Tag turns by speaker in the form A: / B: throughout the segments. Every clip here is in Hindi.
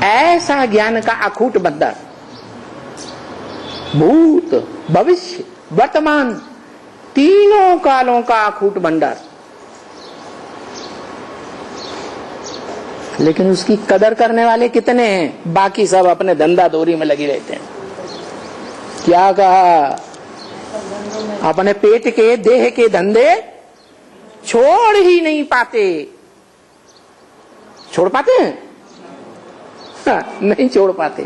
A: ऐसा ज्ञान का अखूट बंदर, भूत भविष्य वर्तमान तीनों कालों का अखूट भंडार, लेकिन उसकी कदर करने वाले कितने हैं? बाकी सब अपने धंधा दौरी में लगे रहते हैं। क्या कहा? अपने पेट के देह के धंधे छोड़ ही नहीं पाते। छोड़ पाते हैं? हाँ, नहीं छोड़ पाते।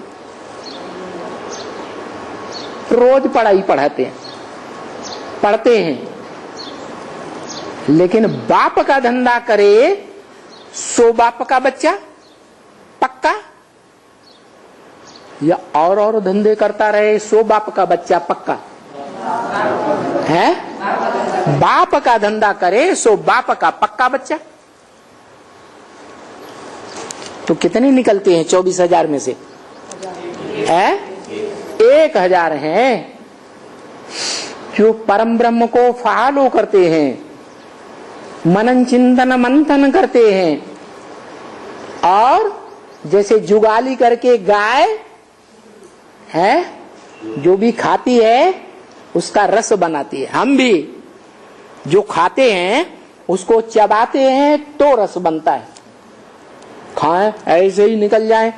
A: रोज पढ़ाई पढ़ाते हैं, पढ़ते हैं, लेकिन बाप का धंधा करे सो बाप का बच्चा पक्का, या और धंधे करता रहे सो बाप का बच्चा पक्का है? बाप का धंधा करे सो बाप का पक्का बच्चा। तो कितने निकलते हैं 24,000 में से? है 1,000 हैं जो परम ब्रह्म को फॉलो करते हैं, मनन चिंतन मंथन करते हैं, और जैसे जुगाली करके गाय है जो भी खाती है उसका रस बनाती है, हम भी जो खाते हैं उसको चबाते हैं तो रस बनता है। खाएं ऐसे ही निकल जाए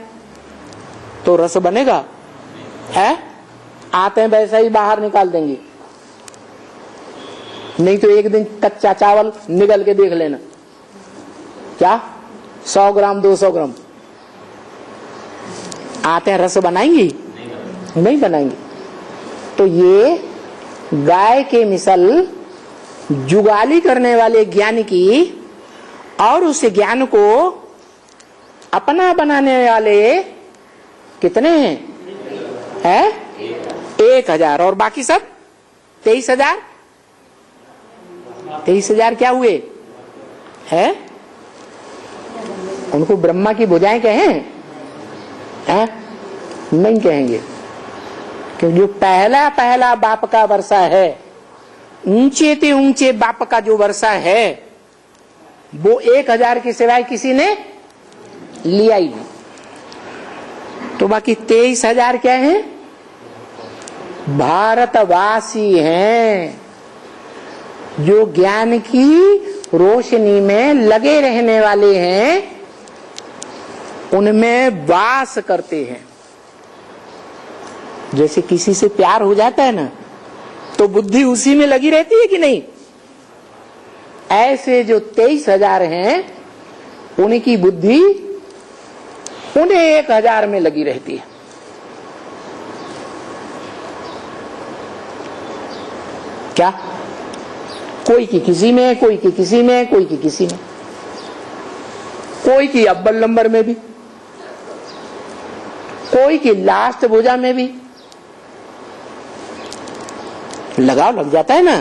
A: तो रस बनेगा? है आते हैं वैसा ही बाहर निकाल देंगे। नहीं तो एक दिन कच्चा चावल निगल के देख लेना, क्या 100 ग्राम 200 ग्राम आते हैं, रस बनाएंगी? नहीं बनाएंगे। तो ये गाय के मिसल जुगाली करने वाले ज्ञान की और उस ज्ञान को अपना बनाने वाले कितने हैं? है 1,000 और बाकी सब 23,000। 23,000 क्या हुए? है उनको ब्रह्मा की भुजाएं कहें? है? नहीं कहेंगे, क्योंकि जो पहला पहला बाप का वर्षा है, ऊंचे ते ऊंचे बाप का जो वर्षा है, वो 1,000 के सिवाय किसी ने लिया ही नहीं। तो बाकी 23,000 क्या है? भारतवासी हैं जो ज्ञान की रोशनी में लगे रहने वाले हैं, उनमें वास करते हैं। जैसे किसी से प्यार हो जाता है ना, तो बुद्धि उसी में लगी रहती है कि नहीं? ऐसे जो 23,000 हैं उनकी बुद्धि उन्हें 1,000 में लगी रहती है। क्या? कोई की किसी में, कोई की किसी में, कोई की किसी में, कोई की अव्वल नंबर में भी, कोई की लास्ट भुजा में भी। लगाव लग जाता है ना?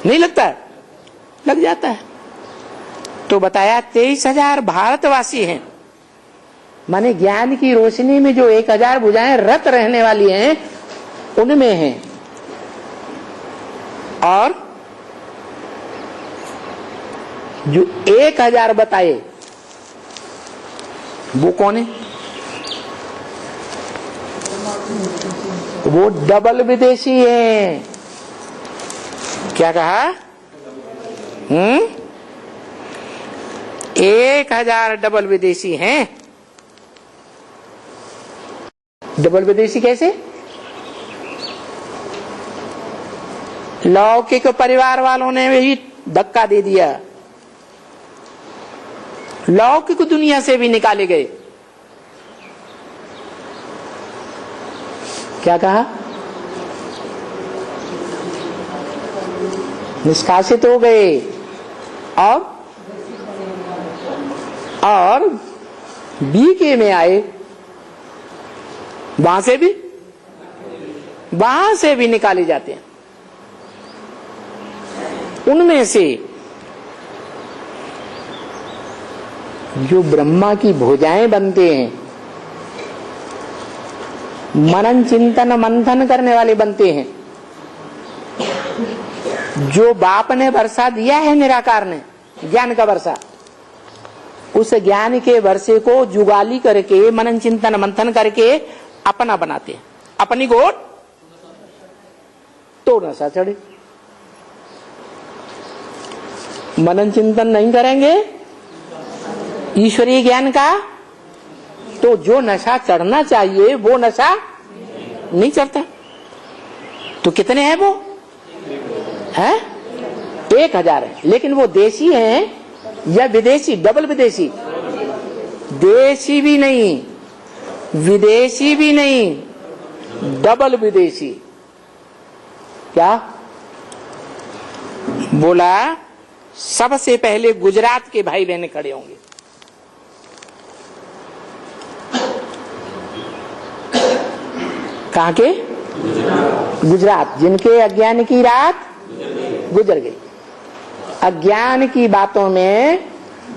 A: नहीं लगता है? लग जाता है। तो बताया 23,000 भारतवासी हैं, माने ज्ञान की रोशनी में जो 1,000 भुजाएं रत रहने वाली हैं उनमें हैं। और जो 1,000 बताए वो कौन है? वो डबल विदेशी है। क्या कहा? 1,000 डबल विदेशी हैं। डबल विदेशी कैसे? लौकिक परिवार वालों ने भी धक्का दे दिया, लौकिक दुनिया से भी निकाले गए। क्या कहा? निष्कासित हो गए और बीके में आए, वहां से भी निकाले जाते हैं। उनमें से जो ब्रह्मा की भुजाएं बनते हैं, मनन चिंतन मंथन करने वाले बनते हैं, जो बाप ने वर्षा दिया है निराकार ने, ज्ञान का वर्षा, उस ज्ञान के वर्षे को जुगाली करके मनन चिंतन मंथन करके अपना बनाते हैं, अपनी गोट तो नशा चढ़े। मनन चिंतन नहीं करेंगे ईश्वरीय ज्ञान का तो जो नशा चढ़ना चाहिए वो नशा नहीं चढ़ता। तो कितने हैं वो? है 1000 है, लेकिन वो देशी हैं या विदेशी? डबल विदेशी, देशी भी नहीं विदेशी भी नहीं, डबल विदेशी। क्या बोला? सबसे पहले गुजरात के भाई बहन खड़े होंगे। कहां के? गुजरात, जिनके अज्ञान की रात गुजर गई। अज्ञान की बातों में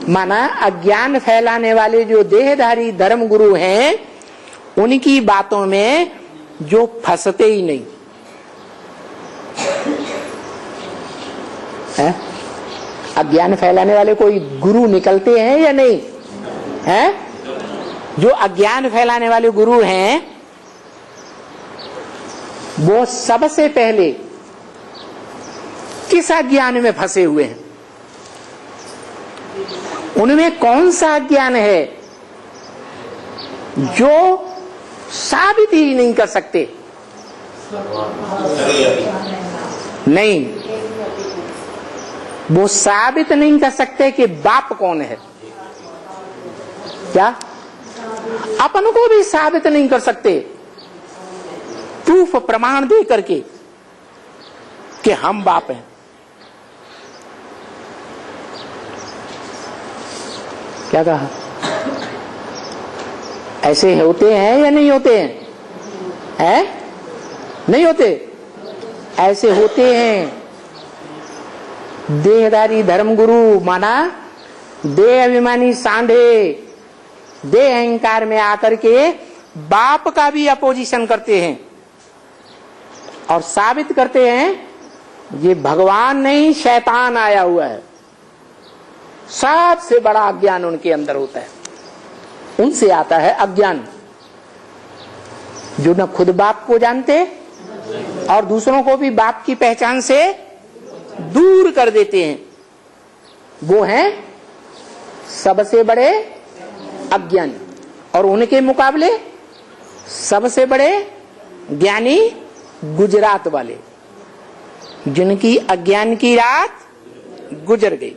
A: माना अज्ञान फैलाने वाले जो देहधारी धर्म गुरु हैं उनकी बातों में जो फंसते ही नहीं है। अज्ञान फैलाने वाले कोई गुरु निकलते हैं या नहीं है? जो अज्ञान फैलाने वाले गुरु हैं वो सबसे पहले किस अज्ञान में फंसे हुए हैं? उनमें कौन सा अज्ञान है जो साबित ही नहीं कर सकते? नहीं, वो साबित नहीं कर सकते कि बाप कौन है। क्या? अपन को भी साबित नहीं कर सकते प्रूफ प्रमाण दे करके कि हम बाप हैं। क्या कहा? ऐसे होते हैं या नहीं होते हैं? नहीं होते? ऐसे होते हैं। देहधारी धर्मगुरु माना देह अभिमानी सांढे देह अहंकार में आकर के बाप का भी अपोजिशन करते हैं और साबित करते हैं ये भगवान नहीं शैतान आया हुआ है। सबसे बड़ा अज्ञान उनके अंदर होता है, उनसे आता है अज्ञान, जो न खुद बाप को जानते और दूसरों को भी बाप की पहचान से दूर कर देते हैं। वो हैं सबसे बड़े अज्ञानी और उनके मुकाबले सबसे बड़े ज्ञानी गुजरात वाले, जिनकी अज्ञान की रात गुजर गई।